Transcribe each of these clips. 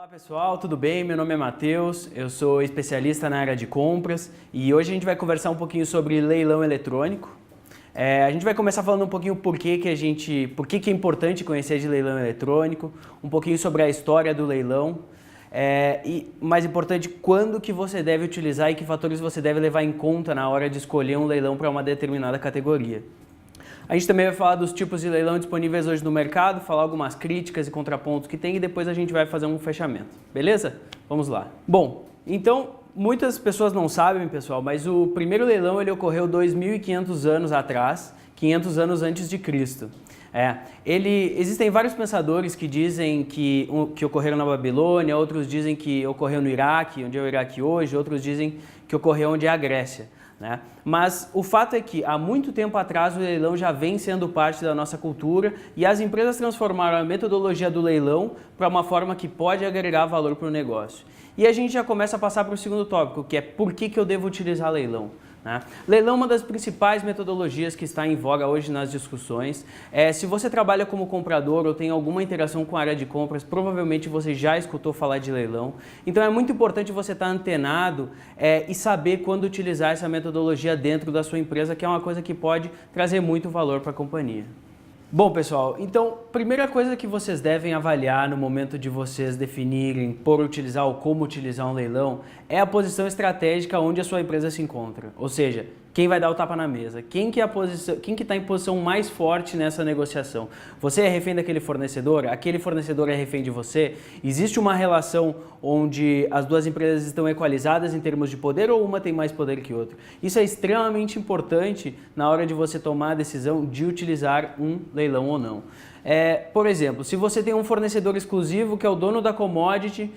Olá pessoal, tudo bem? Meu nome é Matheus, eu sou especialista na área de compras e hoje a gente vai conversar um pouquinho sobre leilão eletrônico. A gente vai começar falando um pouquinho por que é importante conhecer de leilão eletrônico, um pouquinho sobre a história do leilão e, mais importante, quando que você deve utilizar e que fatores você deve levar em conta na hora de escolher um leilão para uma determinada categoria. A gente também vai falar dos tipos de leilão disponíveis hoje no mercado, falar algumas críticas e contrapontos que tem e depois a gente vai fazer um fechamento, beleza? Vamos lá. Bom, então muitas pessoas não sabem, pessoal, mas o primeiro leilão ele ocorreu 2.500 anos atrás, 500 anos antes de Cristo. Existem vários pensadores que dizem que ocorreram na Babilônia, outros dizem que ocorreu no Iraque, onde é o Iraque hoje, outros dizem que ocorreu onde é a Grécia. Mas o fato é que há muito tempo atrás o leilão já vem sendo parte da nossa cultura e as empresas transformaram a metodologia do leilão para uma forma que pode agregar valor para o negócio. E a gente já começa a passar para o segundo tópico, que é por que eu devo utilizar leilão. Leilão é uma das principais metodologias que está em voga hoje nas discussões. Se você trabalha como comprador ou tem alguma interação com a área de compras, provavelmente você já escutou falar de leilão. Então é muito importante você estar antenado e saber quando utilizar essa metodologia dentro da sua empresa, que é uma coisa que pode trazer muito valor para a companhia. Bom pessoal, então primeira coisa que vocês devem avaliar no momento de vocês definirem por utilizar ou como utilizar um leilão é a posição estratégica onde a sua empresa se encontra, ou seja, quem vai dar o tapa na mesa, quem que está em posição mais forte nessa negociação. Você é refém daquele fornecedor? Aquele fornecedor é refém de você? Existe uma relação onde as duas empresas estão equalizadas em termos de poder ou uma tem mais poder que outra? Isso é extremamente importante na hora de você tomar a decisão de utilizar um leilão ou não. Por exemplo, se você tem um fornecedor exclusivo que é o dono da commodity,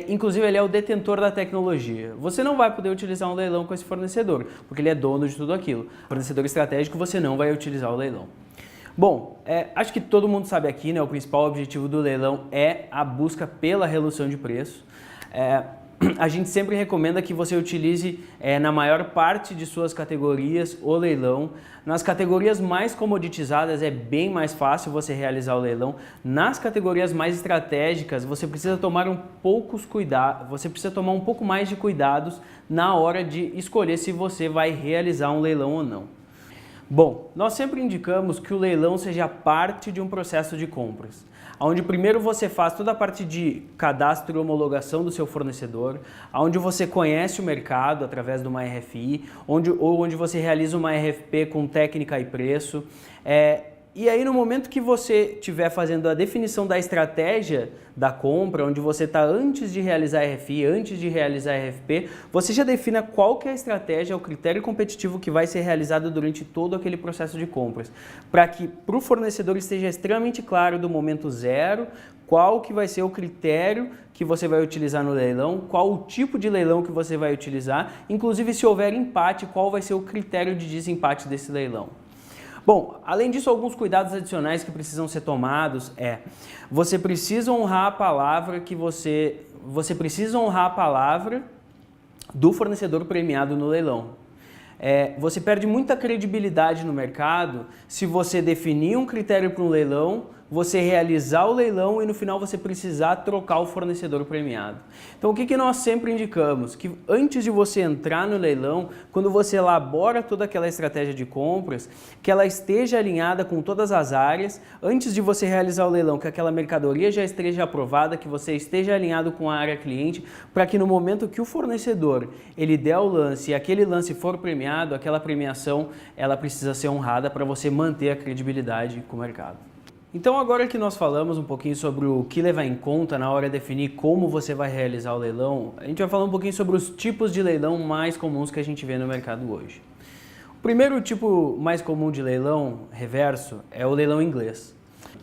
inclusive ele é o detentor da tecnologia, você não vai poder utilizar um leilão com esse fornecedor, porque ele é dono de tudo aquilo. Fornecedor estratégico, você não vai utilizar o leilão. Bom, acho que todo mundo sabe aqui, né, o principal objetivo do leilão é a busca pela redução de preço. A gente sempre recomenda que você utilize na maior parte de suas categorias o leilão. Nas categorias mais comoditizadas é bem mais fácil você realizar o leilão. Nas categorias mais estratégicas você precisa tomar um pouco mais de cuidados na hora de escolher se você vai realizar um leilão ou não. Bom, nós sempre indicamos que o leilão seja parte de um processo de compras, onde primeiro você faz toda a parte de cadastro e homologação do seu fornecedor, onde você conhece o mercado através de uma RFI, onde você realiza uma RFP com técnica e preço. E aí no momento que você estiver fazendo a definição da estratégia da compra, onde você está antes de realizar a RFI, antes de realizar a RFP, você já defina qual que é a estratégia, o critério competitivo que vai ser realizado durante todo aquele processo de compras, para que para o fornecedor esteja extremamente claro do momento zero qual que vai ser o critério que você vai utilizar no leilão, qual o tipo de leilão que você vai utilizar, inclusive se houver empate, qual vai ser o critério de desempate desse leilão. Bom, além disso, alguns cuidados adicionais que precisam ser tomados você precisa honrar a palavra você precisa honrar a palavra do fornecedor premiado no leilão. Você perde muita credibilidade no mercado se você definir um critério para um leilão, você realizar o leilão e no final você precisar trocar o fornecedor premiado. Então o que nós sempre indicamos? Que antes de você entrar no leilão, quando você elabora toda aquela estratégia de compras, que ela esteja alinhada com todas as áreas, antes de você realizar o leilão, que aquela mercadoria já esteja aprovada, que você esteja alinhado com a área cliente, para que no momento que o fornecedor ele der o lance e aquele lance for premiado, aquela premiação ela precisa ser honrada para você manter a credibilidade com o mercado. Então agora que nós falamos um pouquinho sobre o que levar em conta na hora de definir como você vai realizar o leilão, a gente vai falar um pouquinho sobre os tipos de leilão mais comuns que a gente vê no mercado hoje. O primeiro tipo mais comum de leilão reverso é o leilão inglês.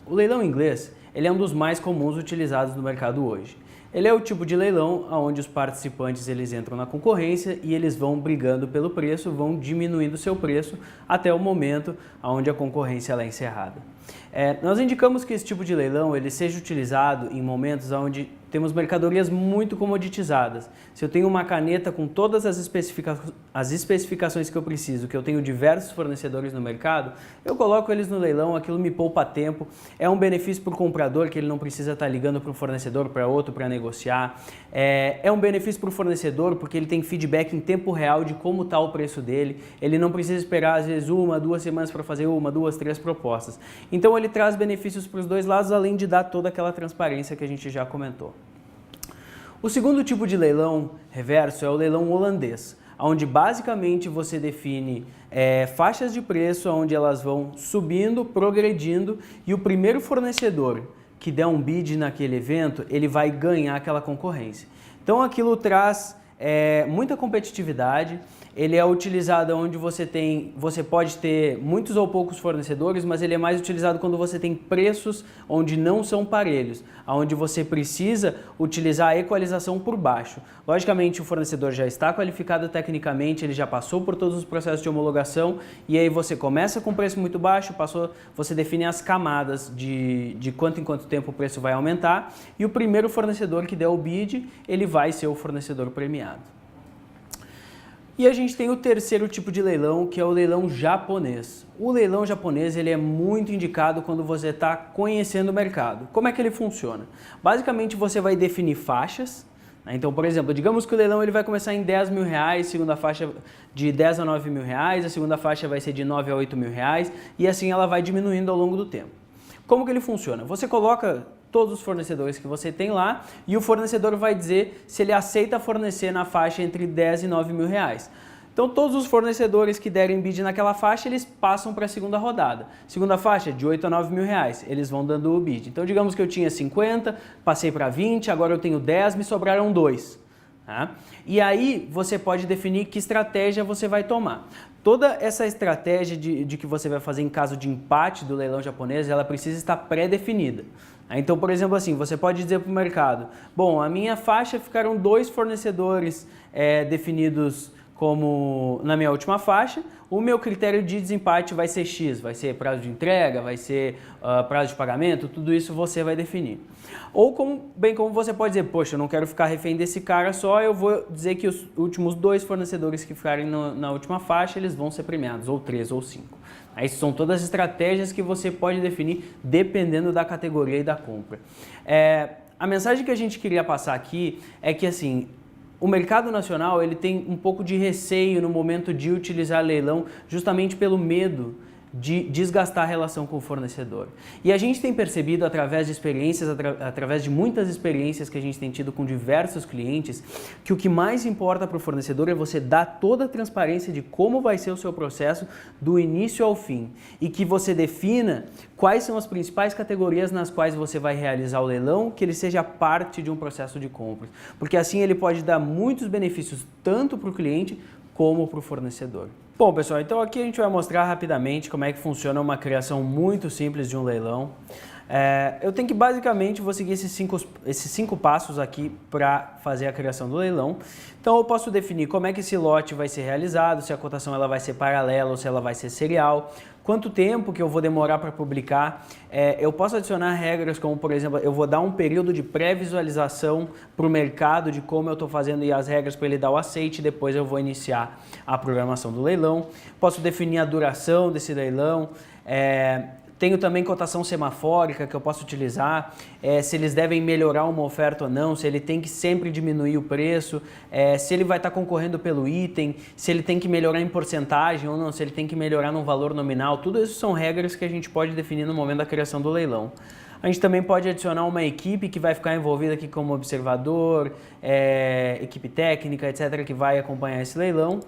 O leilão inglês ele é um dos mais comuns utilizados no mercado hoje. Ele é o tipo de leilão onde os participantes eles entram na concorrência e eles vão brigando pelo preço, vão diminuindo o seu preço até o momento onde a concorrência é encerrada. Nós indicamos que esse tipo de leilão ele seja utilizado em momentos onde temos mercadorias muito comoditizadas. Se eu tenho uma caneta com todas as especificações que eu preciso, que eu tenho diversos fornecedores no mercado, eu coloco eles no leilão, aquilo me poupa tempo, é um benefício para o comprador, que ele não precisa estar ligando para um fornecedor, para outro, para negociar. É um benefício para o fornecedor, porque ele tem feedback em tempo real de como está o preço dele, ele não precisa esperar às vezes 1, 2 semanas para fazer 1, 2, 3 propostas. Então ele traz benefícios para os dois lados, além de dar toda aquela transparência que a gente já comentou. O segundo tipo de leilão reverso é o leilão holandês, onde basicamente você define faixas de preço, onde elas vão subindo, progredindo, e o primeiro fornecedor que der um bid naquele evento, ele vai ganhar aquela concorrência. Então aquilo traz muita competitividade. Ele é utilizado onde você pode ter muitos ou poucos fornecedores, mas ele é mais utilizado quando você tem preços onde não são parelhos, onde você precisa utilizar a equalização por baixo. Logicamente, o fornecedor já está qualificado tecnicamente, ele já passou por todos os processos de homologação, e aí você começa com preço muito baixo, você define as camadas de quanto em quanto tempo o preço vai aumentar, e o primeiro fornecedor que der o bid, ele vai ser o fornecedor premiado. E a gente tem o terceiro tipo de leilão, que é o leilão japonês. O leilão japonês ele é muito indicado quando você está conhecendo o mercado. Como é que ele funciona? Basicamente você vai definir faixas. Então, por exemplo, digamos que o leilão ele vai começar em R$10.000, segunda faixa de 10 a 9 mil reais, a segunda faixa vai ser de 9 a 8 mil reais, e assim ela vai diminuindo ao longo do tempo. Como que ele funciona? Você coloca todos os fornecedores que você tem lá e o fornecedor vai dizer se ele aceita fornecer na faixa entre 10 e 9 mil reais. Então todos os fornecedores que derem bid naquela faixa, eles passam para a segunda rodada. Segunda faixa, de 8 a 9 mil reais, eles vão dando o bid. Então digamos que eu tinha 50, passei para 20, agora eu tenho 10, me sobraram 2. Tá? E aí você pode definir que estratégia você vai tomar. Toda essa estratégia de que você vai fazer em caso de empate do leilão japonês, ela precisa estar pré-definida. Então, por exemplo, assim, você pode dizer para o mercado, bom, a minha faixa ficaram 2 fornecedores definidos como na minha última faixa, o meu critério de desempate vai ser X, vai ser prazo de entrega, vai ser prazo de pagamento, tudo isso você vai definir. Ou bem como você pode dizer, poxa, eu não quero ficar refém desse cara só, eu vou dizer que os últimos 2 fornecedores que ficarem na última faixa, eles vão ser premiados, ou 3 ou 5. Aí são todas as estratégias que você pode definir dependendo da categoria e da compra. A mensagem que a gente queria passar aqui é que assim, o mercado nacional ele tem um pouco de receio no momento de utilizar leilão justamente pelo medo de desgastar a relação com o fornecedor. E a gente tem percebido através de experiências, através de muitas experiências que a gente tem tido com diversos clientes, que o que mais importa para o fornecedor é você dar toda a transparência de como vai ser o seu processo do início ao fim e que você defina quais são as principais categorias nas quais você vai realizar o leilão, que ele seja parte de um processo de compras, porque assim ele pode dar muitos benefícios tanto para o cliente como para o fornecedor. Bom, pessoal, então aqui a gente vai mostrar rapidamente como é que funciona uma criação muito simples de um leilão. Eu tenho que basicamente vou seguir esses cinco passos aqui para fazer a criação do leilão. Então eu posso definir como é que esse lote vai ser realizado, se a cotação ela vai ser paralela ou se ela vai ser serial, quanto tempo que eu vou demorar para publicar. Eu posso adicionar regras como, por exemplo, eu vou dar um período de pré-visualização para o mercado de como eu estou fazendo e as regras para ele dar o aceite, depois eu vou iniciar a programação do leilão. Posso definir a duração desse leilão. Tenho também cotação semafórica que eu posso utilizar, se eles devem melhorar uma oferta ou não, se ele tem que sempre diminuir o preço, se ele vai estar concorrendo pelo item, se ele tem que melhorar em porcentagem ou não, se ele tem que melhorar no valor nominal, tudo isso são regras que a gente pode definir no momento da criação do leilão. A gente também pode adicionar uma equipe que vai ficar envolvida aqui como observador, equipe técnica, etc., que vai acompanhar esse leilão.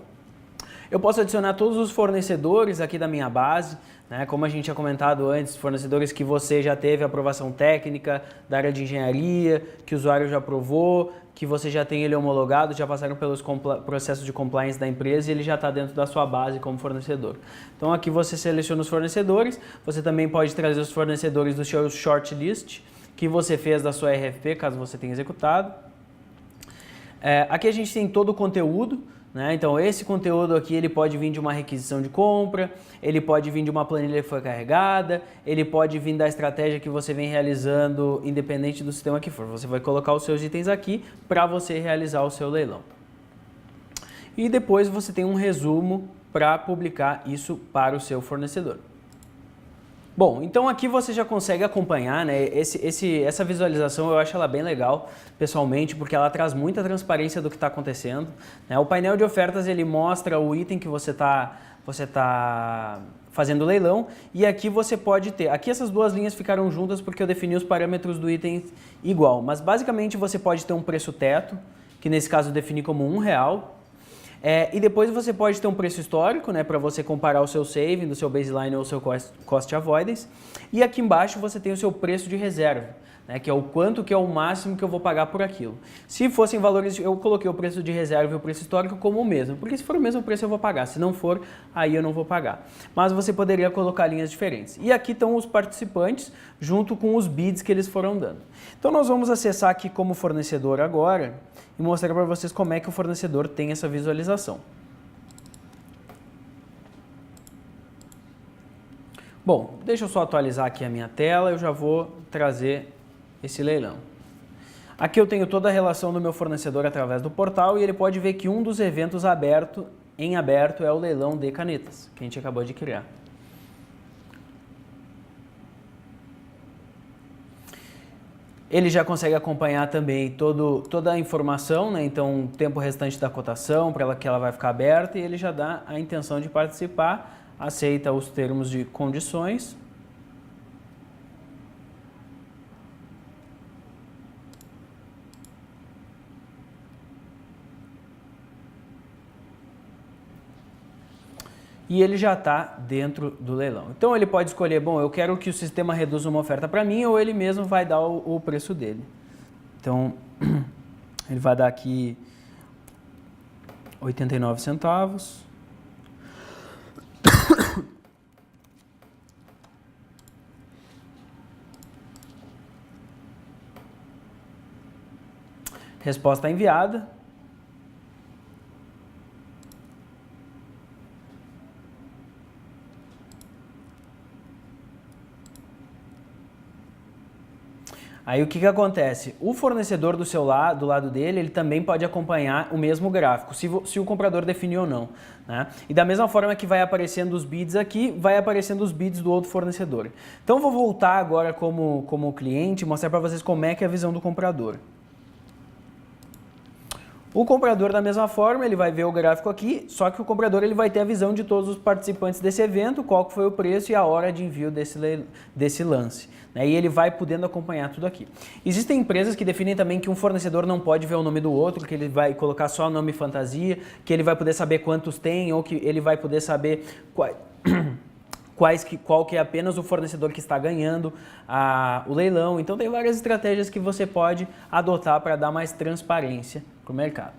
Eu posso adicionar todos os fornecedores aqui da minha base, né? Como a gente tinha comentado antes, fornecedores que você já teve aprovação técnica da área de engenharia, que o usuário já aprovou, que você já tem ele homologado, já passaram pelos processos de compliance da empresa e ele já está dentro da sua base como fornecedor. Então aqui você seleciona os fornecedores, você também pode trazer os fornecedores do seu shortlist que você fez da sua RFP, caso você tenha executado. Aqui a gente tem todo o conteúdo né? Então esse conteúdo aqui ele pode vir de uma requisição de compra, ele pode vir de uma planilha que foi carregada, ele pode vir da estratégia que você vem realizando independente do sistema que for. Você vai colocar os seus itens aqui para você realizar o seu leilão. E depois você tem um resumo para publicar isso para o seu fornecedor. Bom, então aqui você já consegue acompanhar, né? Essa visualização eu acho ela bem legal, pessoalmente, porque ela traz muita transparência do que está acontecendo, né? O painel de ofertas ele mostra o item que você tá fazendo o leilão, e aqui você pode ter, aqui essas duas linhas ficaram juntas porque eu defini os parâmetros do item igual, mas basicamente você pode ter um preço teto, que nesse caso eu defini como R$1, e depois você pode ter um preço histórico, né, para você comparar o seu saving, do seu baseline ou o seu cost avoidance. E aqui embaixo você tem o seu preço de reserva, né, que é o quanto que é o máximo que eu vou pagar por aquilo. Se fossem valores, eu coloquei o preço de reserva e o preço histórico como o mesmo, porque se for o mesmo preço eu vou pagar, se não for, aí eu não vou pagar. Mas você poderia colocar linhas diferentes. E aqui estão os participantes junto com os bids que eles foram dando. Então nós vamos acessar aqui como fornecedor agora e mostrar para vocês como é que o fornecedor tem essa visualização. Bom, deixa eu só atualizar aqui a minha tela, eu já vou trazer esse leilão. Aqui eu tenho toda a relação do meu fornecedor através do portal e ele pode ver que um dos eventos em aberto é o leilão de canetas, que a gente acabou de criar. Ele já consegue acompanhar também toda a informação, né? Então o tempo restante da cotação, para que ela vai ficar aberta, e ele já dá a intenção de participar, aceita os termos de condições. E ele já está dentro do leilão. Então ele pode escolher, bom, eu quero que o sistema reduza uma oferta para mim, ou ele mesmo vai dar o preço dele. Então ele vai dar aqui 89 centavos. Resposta enviada. Aí o que acontece? O fornecedor do lado dele, ele também pode acompanhar o mesmo gráfico, se o comprador definiu ou não, né? E da mesma forma que vai aparecendo os bids aqui, vai aparecendo os bids do outro fornecedor. Então eu vou voltar agora como cliente e mostrar para vocês como é que é a visão do comprador. O comprador, da mesma forma, ele vai ver o gráfico aqui, só que o comprador ele vai ter a visão de todos os participantes desse evento, qual foi o preço e a hora de envio desse lance, né? E ele vai podendo acompanhar tudo aqui. Existem empresas que definem também que um fornecedor não pode ver o nome do outro, que ele vai colocar só o nome fantasia, que ele vai poder saber quantos tem, ou que ele vai poder saber qual que é apenas o fornecedor que está ganhando o leilão. Então tem várias estratégias que você pode adotar para dar mais transparência para o mercado.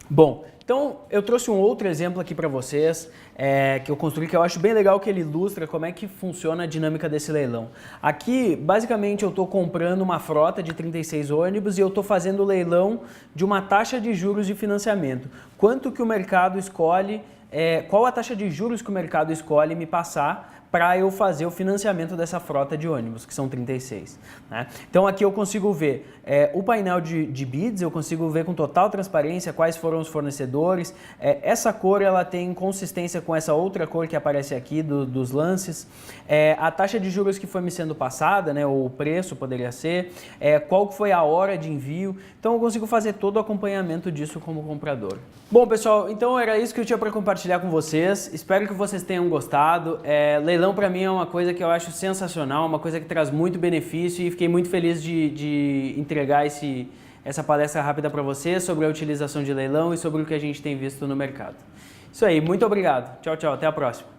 Bom, então eu trouxe um outro exemplo aqui para vocês que eu construí, que eu acho bem legal, que ele ilustra como é que funciona a dinâmica desse leilão. Aqui, basicamente, eu estou comprando uma frota de 36 ônibus e eu estou fazendo o leilão de uma taxa de juros de financiamento. Quanto que o mercado escolhe, qual a taxa de juros que o mercado escolhe me passar para eu fazer o financiamento dessa frota de ônibus, que são 36. Né? Então aqui eu consigo ver o painel de bids, eu consigo ver com total transparência quais foram os fornecedores. Essa cor ela tem consistência com essa outra cor que aparece aqui dos lances. A taxa de juros que foi me sendo passada, né, ou o preço poderia ser, qual foi a hora de envio. Então eu consigo fazer todo o acompanhamento disso como comprador. Bom, pessoal, então era isso que eu tinha para compartilhar com vocês. Espero que vocês tenham gostado. Leilão para mim é uma coisa que eu acho sensacional, uma coisa que traz muito benefício, e fiquei muito feliz de entregar essa palestra rápida para vocês sobre a utilização de leilão e sobre o que a gente tem visto no mercado. Isso aí, muito obrigado. Tchau, tchau, até a próxima.